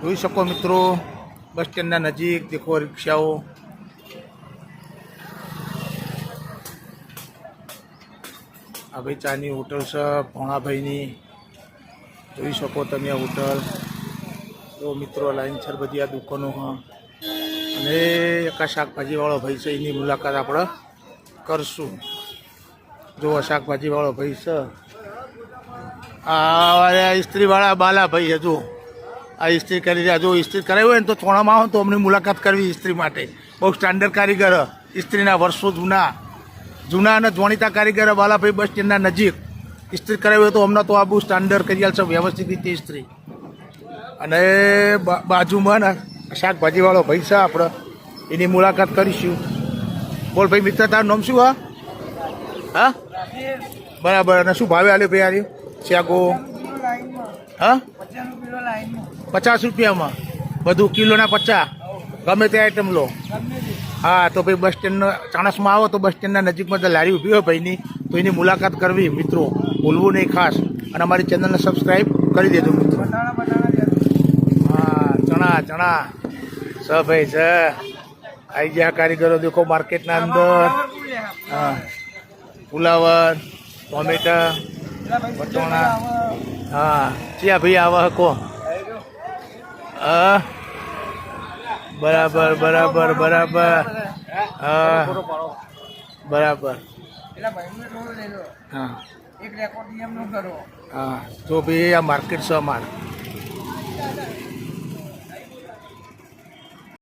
જોઈ શકો મિત્રો, બસ સ્ટેન્ડના નજીક દેખો રિક્ષાઓ. આ ભાઈ ચાની હોટલ છે ભોણાભાઈની, જોઈ શકો તમે હોટલ. તો મિત્રો લાઈનસર બધી આ દુકાનો હા, અને એક શાકભાજીવાળો ભાઈ છે એની મુલાકાત આપણે કરશું. જો શાકભાજીવાળો ભાઈ છે, આ ઇસ્ત્રીવાળા બાલાભાઈ હજુ આ ઇસ્ત્રી કરી રહ્યા. જો ઇસ્ત્રી કરાવી હોય ને તો થોડામાં આવો તો અમને મુલાકાત કરવી ઇસ્ત્રી માટે. બહુ સ્ટાન્ડર્ડ કારીગર, ઇસ્ત્રીના વર્ષો જૂના અને જાણીતા કારીગર બાલાભાઈ બસ સ્ટેન્ડના નજીક. ઇસ્ત્રી કરાવી હોય તો અમને તો આ બહુ સ્ટાન્ડર્ડ કરી છે વ્યવસ્થિત રીતે ઇસ્ત્રી. અને બાજુમાં ને શાકભાજીવાળો ભાઈ છે આપણે, એની મુલાકાત કરીશું. બોલ ભાઈ મિત્ર, તારું નામ શું? હા બરાબર. અને શું ભાવે આલ્યો ભાઈ આર્યું શેગો? હા 50 રૂપિયામાં બધું, કિલોના 50, ગમે તે આઈટમ લો. હા તો ભાઈ બસ સ્ટેન્ડ ચાણસમાં આવો તો બસ સ્ટેન્ડના નજીકમાં લારી ઊભી હોય ભાઈની, તો એની મુલાકાત કરવી મિત્રો, ભૂલવું નહીં ખાસ. અને અમારી ચેનલને સબસ્ક્રાઈબ કરી દેજો મિત્રો. હા ચણા સ ભાઈ છે. આવી ગયા કારીગરો દેખો માર્કેટના અંદર. હા ફુલાવર, ટોમેટા, વટોણા. હા ક્યાં ભાઈ આવા હકો? હા બરાબર બરાબર બરાબર. હા બરાબર. હા હા તો ભાઈ આ માર્કેટ છે અમારે.